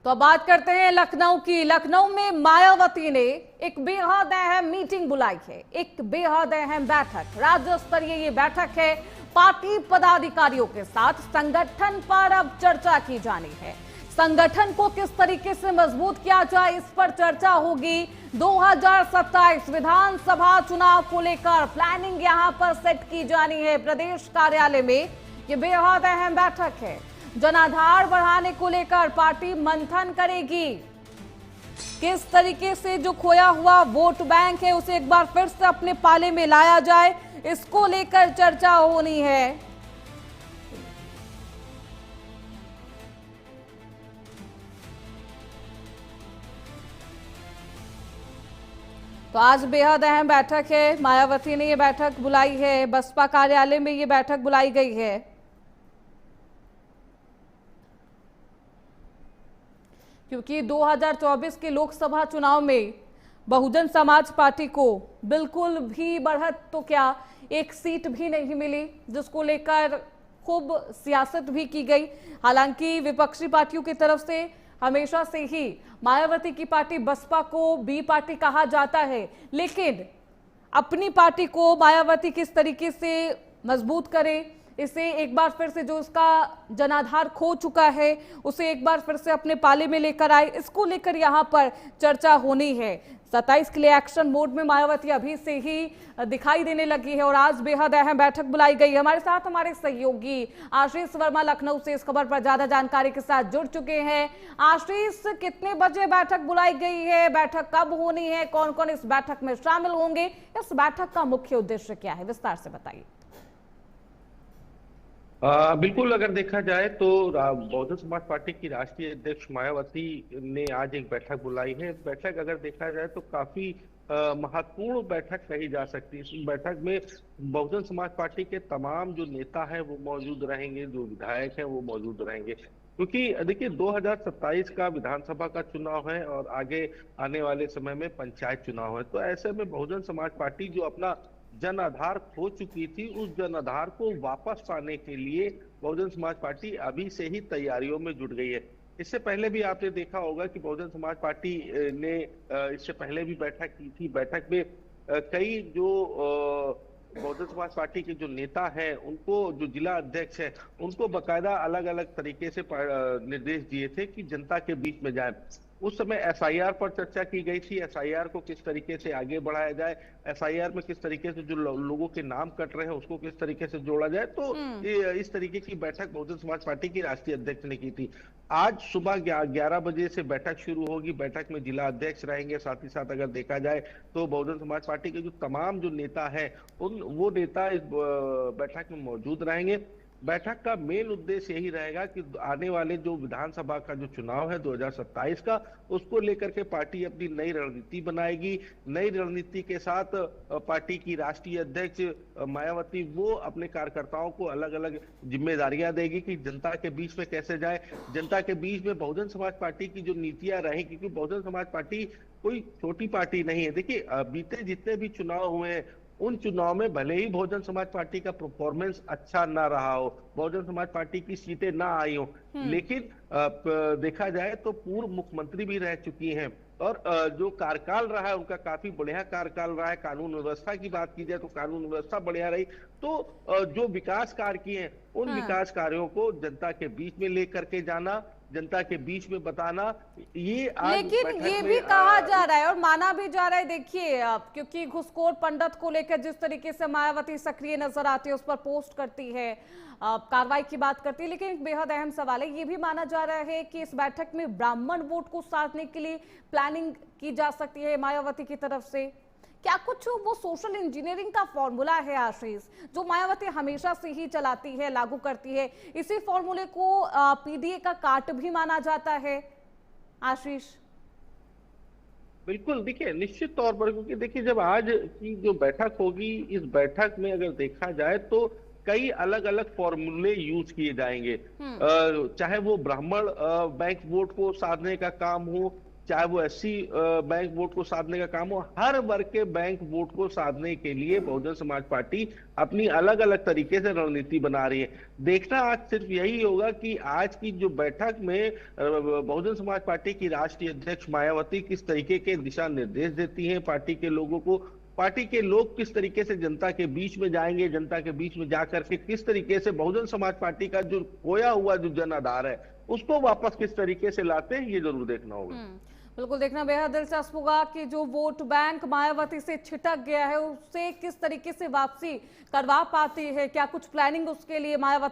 तो अब बात करते हैं लखनऊ की। लखनऊ में मायावती ने एक बेहद अहम मीटिंग बुलाई है, एक बेहद अहम बैठक। राज्य स्तरीय ये बैठक है। पार्टी पदाधिकारियों के साथ संगठन पर अब चर्चा की जानी है। संगठन को किस तरीके से मजबूत किया जाए, इस पर चर्चा होगी। 2027 विधानसभा चुनाव को लेकर प्लानिंग यहां पर सेट की जानी है प्रदेश कार्यालय में। ये बेहद अहम बैठक है। जनाधार बढ़ाने को लेकर पार्टी मंथन करेगी। किस तरीके से जो खोया हुआ वोट बैंक है उसे एक बार फिर से अपने पाले में लाया जाए, इसको लेकर चर्चा होनी है। तो आज बेहद अहम बैठक है। मायावती ने ये बैठक बुलाई है, बसपा कार्यालय में ये बैठक बुलाई गई है। क्योंकि 2024 के लोकसभा चुनाव में बहुजन समाज पार्टी को बिल्कुल भी बढ़त तो क्या, एक सीट भी नहीं मिली, जिसको लेकर खूब सियासत भी की गई। हालांकि विपक्षी पार्टियों की तरफ से हमेशा से ही मायावती की पार्टी बसपा को बी पार्टी कहा जाता है, लेकिन अपनी पार्टी को मायावती किस तरीके से मजबूत करे, इसे एक बार फिर से जो उसका जनाधार खो चुका है उसे एक बार फिर से अपने पाले में लेकर आए, इसको लेकर यहां पर चर्चा होनी है। 27 के लिए एक्शन मोड में मायावती अभी से ही दिखाई देने लगी है और आज बेहद अहम बैठक बुलाई गई। हमारे साथ हमारे सहयोगी आशीष वर्मा लखनऊ से इस खबर पर ज्यादा जानकारी के साथ जुड़ चुके हैं। आशीष, कितने बजे बैठक बुलाई गई है, बैठक कब होनी है, कौन कौन इस बैठक में शामिल होंगे, इस बैठक का मुख्य उद्देश्य क्या है, विस्तार से बताइए। बिल्कुल, अगर देखा जाए तो बहुजन समाज पार्टी की राष्ट्रीय अध्यक्ष मायावती ने आज एक बैठक बुलाई है। बैठक अगर देखा जाए तो काफी महत्वपूर्ण बैठक कही जा सकती है। इस बैठक में बहुजन समाज पार्टी के तमाम जो नेता हैं वो मौजूद रहेंगे, जो विधायक हैं वो मौजूद रहेंगे, क्योंकि देखिए 2027 का विधानसभा का चुनाव है और आगे आने वाले समय में पंचायत चुनाव है। तो ऐसे में बहुजन समाज पार्टी जो अपना जन आधार खो चुकी थी, उस जन आधार को वापस पाने के लिए बहुजन समाज पार्टी अभी से ही तैयारियों में जुट गई है। इससे पहले भी आपने देखा होगा कि बहुजन समाज पार्टी ने इससे पहले भी बैठक की थी। बैठक में कई जो बहुजन समाज पार्टी के जो नेता हैं उनको, जो जिला अध्यक्ष है, उनको बकायदा अलग अलग तरीके से निर्देश दिए थे कि जनता के बीच में जाए। उस समय एसआईआर पर चर्चा की गई थी, एसआईआर को किस तरीके से आगे बढ़ाया जाए, एसआईआर में किस तरीके से जो लोगों के नाम कट रहे हैं उसको किस तरीके से जोड़ा जाए। तो इस तरीके की बैठक बहुजन समाज पार्टी की राष्ट्रीय अध्यक्ष ने की थी। आज सुबह 11 बजे से बैठक शुरू होगी। बैठक में जिला अध्यक्ष रहेंगे, साथ ही साथ अगर देखा जाए तो बहुजन समाज पार्टी के जो तमाम जो नेता है वो नेता इस बैठक में मौजूद रहेंगे। बैठक का मेन उद्देश्य यही रहेगा कि आने वाले जो विधानसभा का जो चुनाव है 2027 का, उसको लेकर के पार्टी अपनी नई रणनीति बनाएगी। नई रणनीति के साथ पार्टी की राष्ट्रीय अध्यक्ष मायावती वो अपने कार्यकर्ताओं को अलग अलग जिम्मेदारियां देगी कि जनता के बीच में कैसे जाए, जनता के बीच में बहुजन समाज पार्टी की जो नीतियां रहेंगी, क्योंकि बहुजन समाज पार्टी कोई छोटी पार्टी नहीं है। देखिए बीते जितने भी चुनाव हुए हैं उन चुनाव में भले ही बहुजन समाज पार्टी का परफॉर्मेंस अच्छा ना रहा हो, बहुजन समाज पार्टी की सीटें ना आई हो, लेकिन देखा जाए तो पूर्व मुख्यमंत्री भी रह चुकी हैं और जो कार्यकाल रहा है उनका काफी बढ़िया कार्यकाल रहा है। कानून व्यवस्था की बात की जाए तो कानून व्यवस्था बढ़िया रही। तो जो विकास कार्य किए हैं उन विकास कार्यों को जनता के बीच में लेकर के जाना, जनता के बीच में बताना, ये आज लेकिन ये भी कहा जा रहा है और माना भी जा रहा है, देखिए क्योंकि घुसखोर पंडित को लेकर जिस तरीके से मायावती सक्रिय नजर आती है, उस पर पोस्ट करती है, कार्रवाई की बात करती है, लेकिन एक बेहद अहम सवाल है, ये भी माना जा रहा है कि इस बैठक में ब्राह्मण वोट को साधने के लिए प्लानिंग की जा सकती है मायावती की तरफ से। क्या कुछ वो सोशल इंजीनियरिंग का फॉर्मूला है आशीष, जो मायावती हमेशा से ही चलाती है, लागू करती है, इसी फॉर्मूले को पीडीए का काट भी माना जाता है आशीष? बिल्कुल, देखिए निश्चित तौर पर, क्योंकि देखिए जब आज की जो बैठक होगी, इस बैठक में अगर देखा जाए तो कई अलग अलग फॉर्मूले यूज किए जाएंगे। चाहे वो ब्राह्मण बैंक वोट को साधने का काम हो, चाहे वो एससी बैंक वोट को साधने का काम हो, हर वर्ग के बैंक वोट को साधने के लिए बहुजन समाज पार्टी अपनी अलग अलग तरीके से रणनीति बना रही है। देखना आज सिर्फ यही होगा कि आज की जो बैठक में बहुजन समाज पार्टी की राष्ट्रीय अध्यक्ष मायावती किस तरीके के दिशा निर्देश देती हैं पार्टी के लोगों को, पार्टी के लोग किस तरीके से जनता के बीच में जाएंगे, जनता के बीच में जाकर के किस तरीके से बहुजन समाज पार्टी का जो खोया हुआ जो जन आधार है उसको वापस किस तरीके से लाते हैं, ये जरूर देखना होगा। बिल्कुल, देखना बेहद दिलचस्प होगा कि जो वोट बैंक मायावती से छिटक गया है उससे किस तरीके से वापसी करवा पाती है, क्या कुछ प्लानिंग उसके लिए मायावती